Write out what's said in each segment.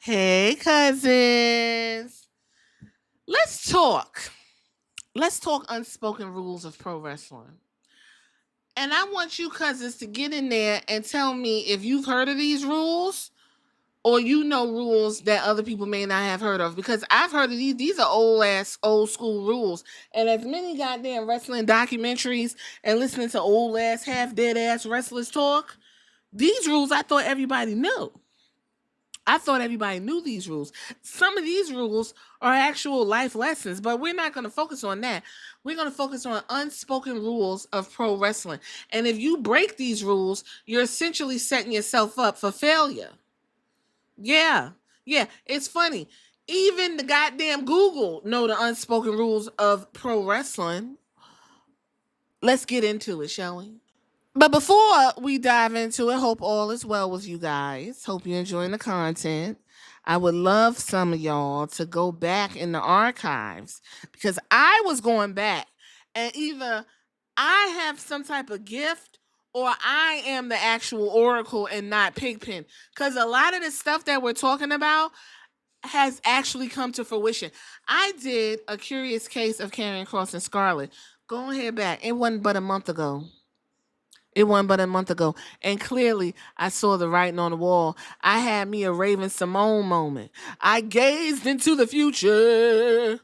Hey, cousins. Let's talk. Let's talk unspoken rules of pro wrestling. And I want you cousins to get in there and tell me if you've heard of these rules or you know rules that other people may not have heard of. Because I've heard of these. These are old school rules. And as many goddamn wrestling documentaries and listening to old ass, half dead ass wrestlers talk, these rules I thought everybody knew. I thought everybody knew these rules. Some of these rules are actual life lessons, but we're not going to focus on that. We're going to focus on unspoken rules of pro wrestling. And if you break these rules, you're essentially setting yourself up for failure. Yeah. Yeah, it's funny. Even the goddamn Google know the unspoken rules of pro wrestling. Let's get into it, shall we? But before we dive into it, hope all is well with you guys. Hope you're enjoying the content. I would love some of y'all to go back in the archives because I was going back and either I have some type of gift or I am the actual oracle and not Pigpen. Because a lot of the stuff that we're talking about has actually come to fruition. I did a curious case of Karrion Cross and Scarlett. Go ahead back. It wasn't but a month ago. It wasn't but a month ago. And clearly, I saw the writing on the wall. I had me a Raven Simone moment. I gazed into the future.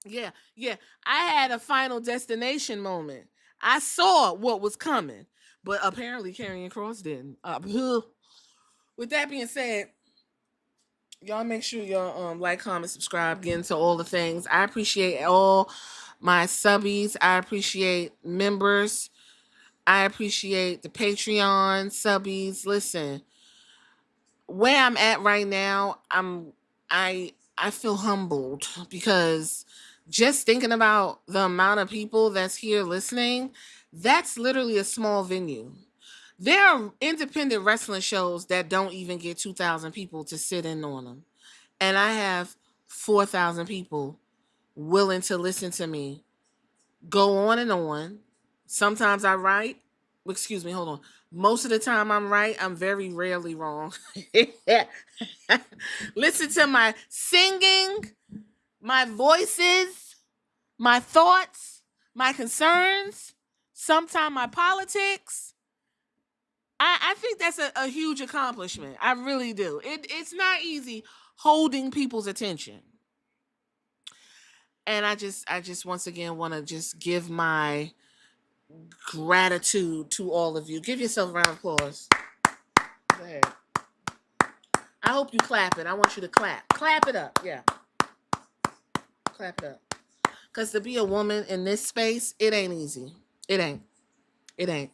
Yeah, yeah. I had a final destination moment. I saw what was coming, but apparently Karrion Cross didn't. With that being said, y'all make sure y'all like, comment, subscribe, get into all the things. I appreciate all my subbies. I appreciate members. I appreciate the Patreon subbies. Listen, where I'm at right now, I feel humbled because just thinking about the amount of people that's here listening, that's literally a small venue. There are independent wrestling shows that don't even get 2,000 people to sit in on them. And I have 4,000 people willing to listen to me go on and on. Sometimes I write. Excuse me, hold on. Most of the time I'm right. I'm very rarely wrong. Listen to my singing, my voices, my thoughts, my concerns, sometimes my politics. I think that's a huge accomplishment. I really do. It's not easy holding people's attention. And I just once again want to just give my gratitude to all of you. Give yourself a round of applause. Go ahead. I hope you clap it. I want you to clap. Clap it up. Yeah. Clap it up. Because to be a woman in this space, it ain't easy. It ain't. It ain't.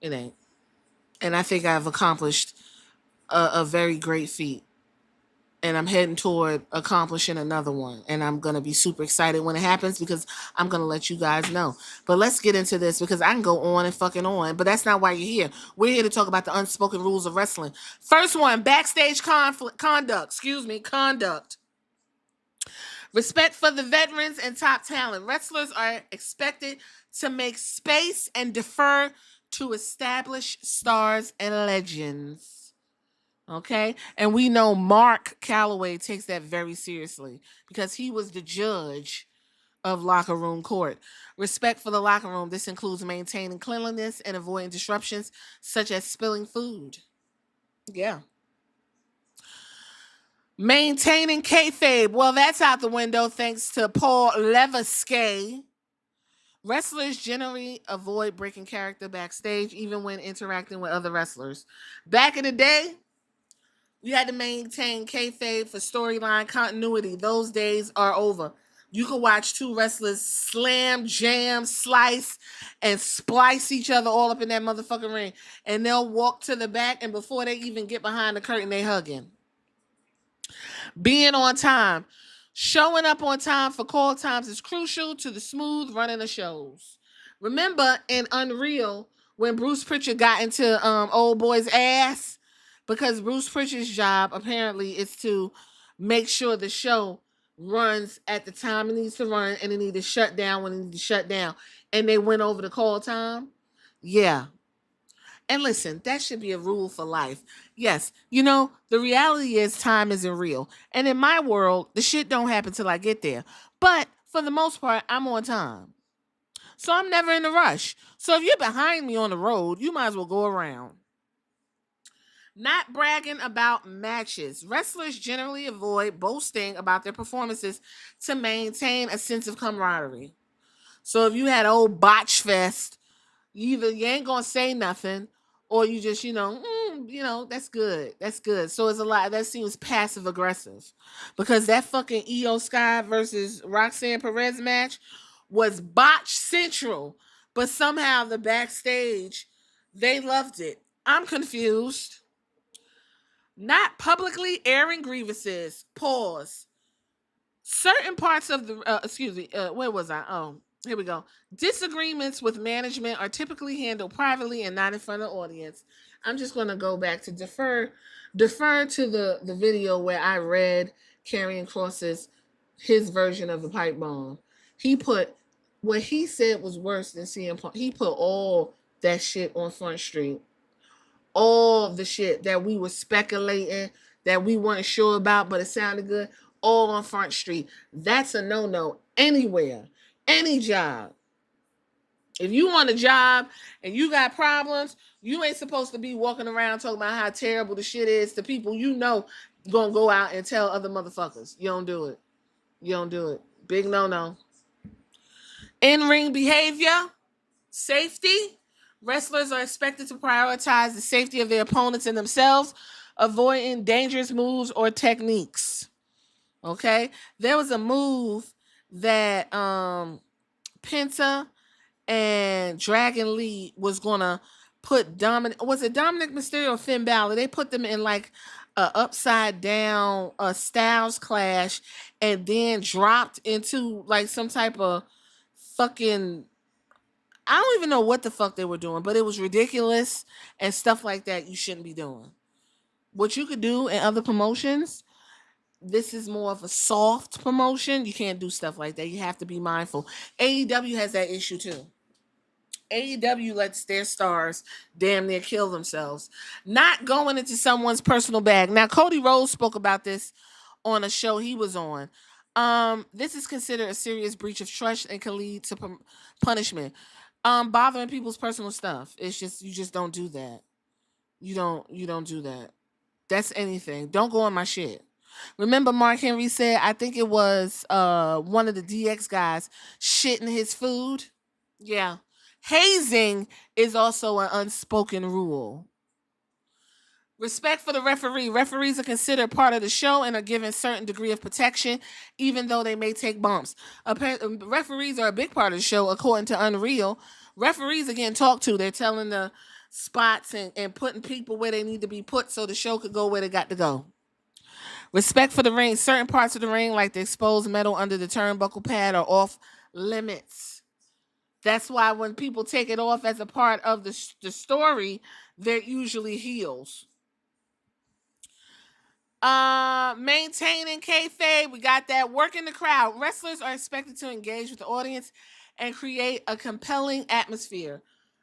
It ain't. And I think I've accomplished a very great feat. And I'm heading toward accomplishing another one. And I'm going to be super excited when it happens because I'm going to let you guys know. But let's get into this because I can go on and fucking on. But that's not why you're here. We're here to talk about the unspoken rules of wrestling. First one, backstage conduct. Conduct. Respect for the veterans and top talent. Wrestlers are expected to make space and defer to established stars and legends. Okay. And we know Mark Calloway takes that very seriously because he was the judge of locker room court. Respect for the locker room. This includes maintaining cleanliness and avoiding disruptions such as spilling food. Yeah. Maintaining kayfabe. Well, that's out the window thanks to Paul Levesque. Wrestlers generally avoid breaking character backstage, even when interacting with other wrestlers. Back in the day, you had to maintain kayfabe for storyline continuity. Those days are over. You could watch two wrestlers slam, jam, slice, and splice each other all up in that motherfucking ring. And they'll walk to the back, and before they even get behind the curtain, they hugging. Being on time. Showing up on time for call times is crucial to the smooth running of shows. Remember in Unreal when Bruce Pritchard got into old boy's ass? Because Bruce Pritchard's job apparently is to make sure the show runs at the time it needs to run and it needs to shut down when it needs to shut down. And they went over the call time. Yeah. And listen, that should be a rule for life. Yes, you know, the reality is time isn't real. And in my world, the shit don't happen till I get there. But for the most part, I'm on time. So I'm never in a rush. So if you're behind me on the road, you might as well go around. Not bragging about matches. Wrestlers generally avoid boasting about their performances to maintain a sense of camaraderie. So if you had an old botch fest, either you ain't gonna say nothing, or you just, that's good. That's good. So it's a lot that seems passive aggressive, because that fucking Io Sky versus Roxanne Perez match was botch central, but somehow the backstage they loved it. I'm confused. Not publicly airing grievances. Pause. Certain parts of the where was I? Oh, here we go. Disagreements with management are typically handled privately and not in front of the audience. I'm just going to go back to defer to the video where I read Karrion Kross's his version of the pipe bomb. He put what he said was worse than CM Punk. He put all that shit on Front Street, all the shit that we were speculating, that we weren't sure about, but it sounded good, all on Front Street. That's a no-no anywhere, any job. If you want a job and you got problems, you ain't supposed to be walking around talking about how terrible the shit is to people you know gonna go out and tell other motherfuckers. You don't do it. You don't do it. Big no-no. In-ring behavior, safety. Wrestlers are expected to prioritize the safety of their opponents and themselves, avoiding dangerous moves or techniques. Okay? There was a move that Penta and Dragon Lee was gonna put Dominic Mysterio or Finn Balor? They put them in like a upside down Styles Clash, and then dropped into like some type of fucking, I don't even know what the fuck they were doing, but it was ridiculous and stuff like that you shouldn't be doing. What you could do in other promotions, this is more of a soft promotion. You can't do stuff like that. You have to be mindful. AEW has that issue too. AEW lets their stars damn near kill themselves. Not going into someone's personal bag. Now, Cody Rhodes spoke about this on a show he was on. This is considered a serious breach of trust and can lead to punishment. Bothering people's personal stuff. It's just, you just don't do that. You don't do that. That's anything. Don't go on my shit. Remember Mark Henry said, I think it was one of the DX guys shitting his food? Yeah. Hazing is also an unspoken rule. Respect for the referee. Referees are considered part of the show and are given a certain degree of protection, even though they may take bumps. Referees are a big part of the show, according to Unreal. Referees are getting talked to. They're telling the spots and putting people where they need to be put so the show could go where they got to go. Respect for the ring. Certain parts of the ring, like the exposed metal under the turnbuckle pad, are off limits. That's why when people take it off as a part of the story, they're usually heels. Maintaining kayfabe, we got that. Working the crowd. Wrestlers are expected to engage with the audience and create a compelling atmosphere.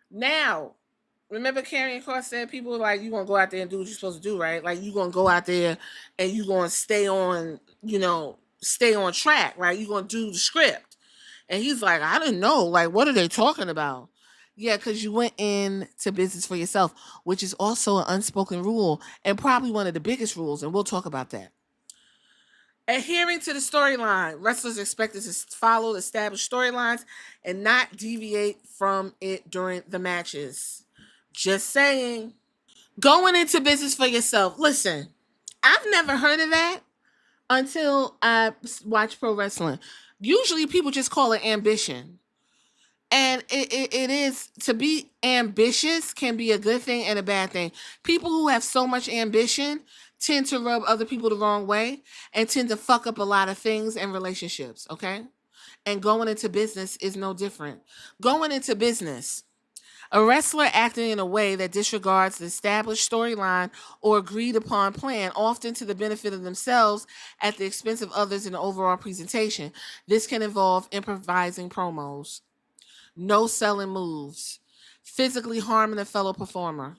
Now, remember Karrion Kross said people were like, you gonna go out there and do what you're supposed to do, right? Like, you gonna go out there and you gonna stay on track, right? You gonna do the script. And he's like, I didn't know. Like, what are they talking about? Yeah, because you went into business for yourself, which is also an unspoken rule and probably one of the biggest rules, and we'll talk about that. Adhering to the storyline. Wrestlers are expected to follow established storylines and not deviate from it during the matches. Just saying. Going into business for yourself. Listen, I've never heard of that until I watch pro wrestling. Usually people just call it ambition. And it is, to be ambitious can be a good thing and a bad thing. People who have so much ambition tend to rub other people the wrong way and tend to fuck up a lot of things and relationships, okay? And going into business is no different. Going into business, a wrestler acting in a way that disregards the established storyline or agreed upon plan, often to the benefit of themselves at the expense of others in the overall presentation. This can involve improvising promos, no selling moves, physically harming a fellow performer.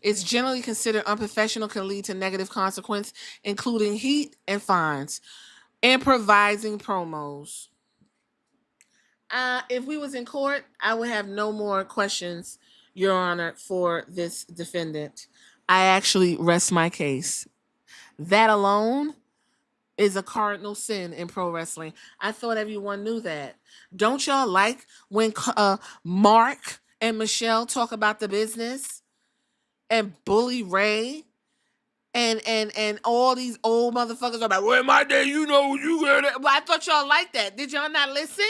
It's generally considered unprofessional, can lead to negative consequence, including heat and fines. Improvising promos. If we was in court, I would have no more questions, Your Honor, for this defendant. I actually rest my case. That alone is a cardinal sin in pro wrestling. I thought everyone knew that. Don't y'all like when Mark and Michelle talk about the business and bully Ray and all these old motherfuckers are like, well, in my day, you know, you heard it. Well, I thought y'all liked that. Did y'all not listen?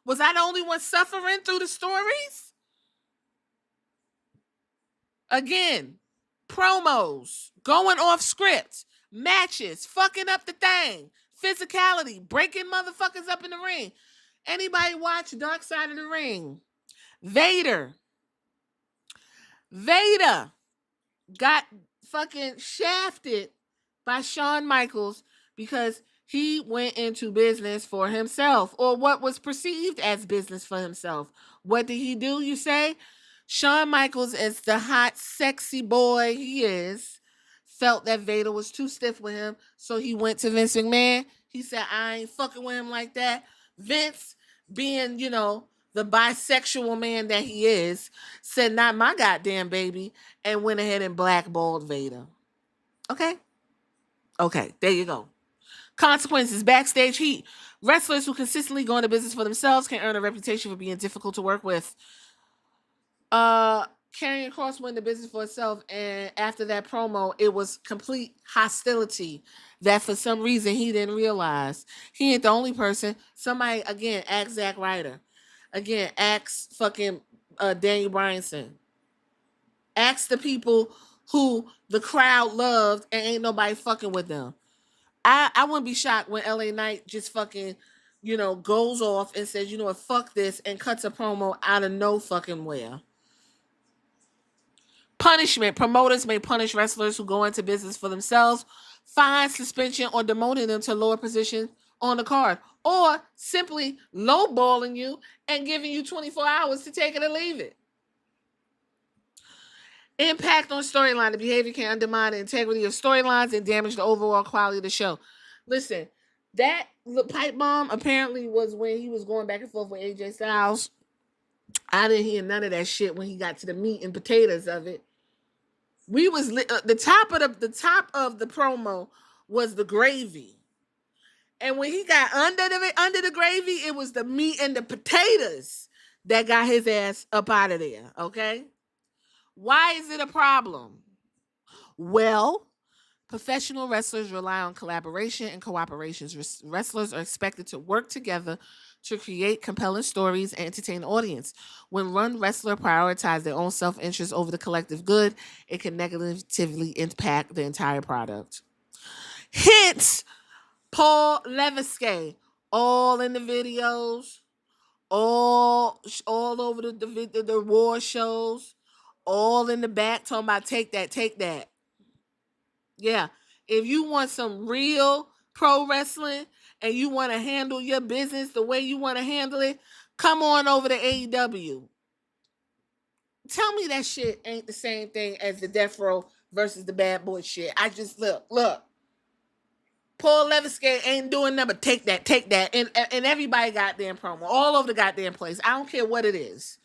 Was I the only one suffering through the stories? Again, promos, going off script, matches, fucking up the thing, physicality, breaking motherfuckers up in the ring. Anybody watch Dark Side of the Ring? Vader got fucking shafted by Shawn Michaels because he went into business for himself, or what was perceived as business for himself. What did he do, you say? Shawn Michaels, as the hot, sexy boy he is, felt that Vader was too stiff with him, so he went to Vince McMahon. He said, I ain't fucking with him like that. Vince, being, you know, the bisexual man that he is, said, not my goddamn baby, and went ahead and blackballed Vader. Okay, there you go. Consequences, backstage heat. Wrestlers who consistently go into business for themselves can earn a reputation for being difficult to work with. Karrion Kross went into business for itself, and after that promo, it was complete hostility that for some reason he didn't realize. He ain't the only person. Somebody, again, ask Zack Ryder. Again, ask fucking Daniel Bryanson. Ask the people who the crowd loved and ain't nobody fucking with them. I wouldn't be shocked when LA Knight just fucking, you know, goes off and says, you know what, fuck this, and cuts a promo out of no fucking where. Punishment. Promoters may punish wrestlers who go into business for themselves, fine, suspension, or demoting them to lower position on the card, or simply lowballing you and giving you 24 hours to take it or leave it. Impact on storyline. The behavior can undermine the integrity of storylines and damage the overall quality of the show. Listen, that pipe bomb apparently was when he was going back and forth with AJ Styles. I didn't hear none of that shit when he got to the meat and potatoes of it. We was the top of the promo was the gravy, and when he got under the gravy, it was the meat and the potatoes that got his ass up out of there. Okay, why is it a problem? Well, professional wrestlers rely on collaboration and cooperation. Wrestlers are expected to work together to create compelling stories and entertain the audience. When one wrestler prioritizes their own self-interest over the collective good, it can negatively impact the entire product. Hence, Paul Levesque, all in the videos, all over the war shows, all in the back talking about take that. Yeah. If you want some real pro wrestling and you want to handle your business the way you want to handle it, come on over to AEW. Tell me that shit ain't the same thing as the Death Row versus the Bad Boy shit. I just look. Paul Levesque ain't doing nothing but take that. And everybody goddamn promo. All over the goddamn place. I don't care what it is.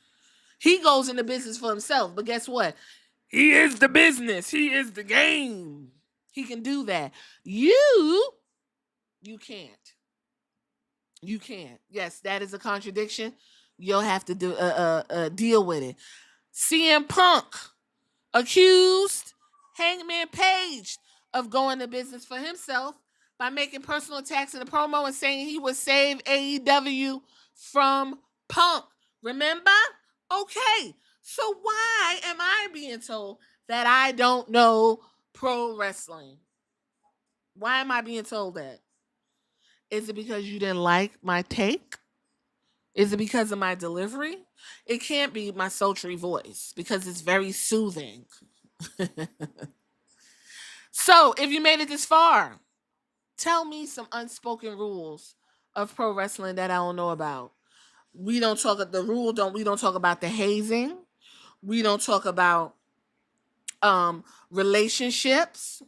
He goes into business for himself. But guess what? He is the business. He is the game. He can do that. You can't. You can't. Yes, that is a contradiction. You'll have to deal with it. CM Punk accused Hangman Page of going to business for himself by making personal attacks in the promo and saying he would save AEW from Punk. Remember? Okay. So why am I being told that I don't know pro wrestling? Why am I being told that? Is it because you didn't like my take? Is it because of my delivery? It can't be my sultry voice because it's very soothing. So, if you made it this far, tell me some unspoken rules of pro wrestling that I don't know about. We don't talk about the hazing. We don't talk about relationships,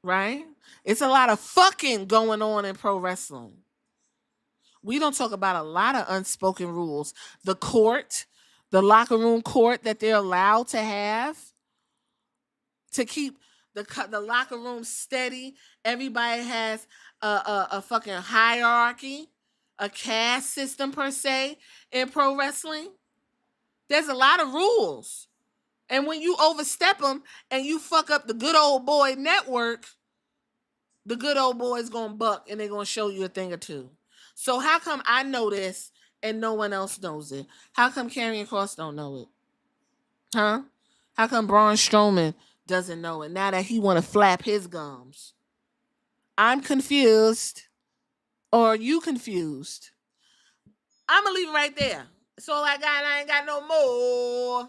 right? It's a lot of fucking going on in pro wrestling. We don't talk about a lot of unspoken rules. The court, the locker room court that they're allowed to have to keep the locker room steady. Everybody has a fucking hierarchy, a caste system per se in pro wrestling. There's a lot of rules. And when you overstep them and you fuck up the good old boy network, the good old boy's gonna buck and they're gonna show you a thing or two. So how come I know this and no one else knows it? How come Karrion Kross don't know it? Huh? How come Braun Strowman doesn't know it now that he want to flap his gums? I'm confused. Or are you confused? I'm gonna leave it right there. That's all I got. I ain't got no more.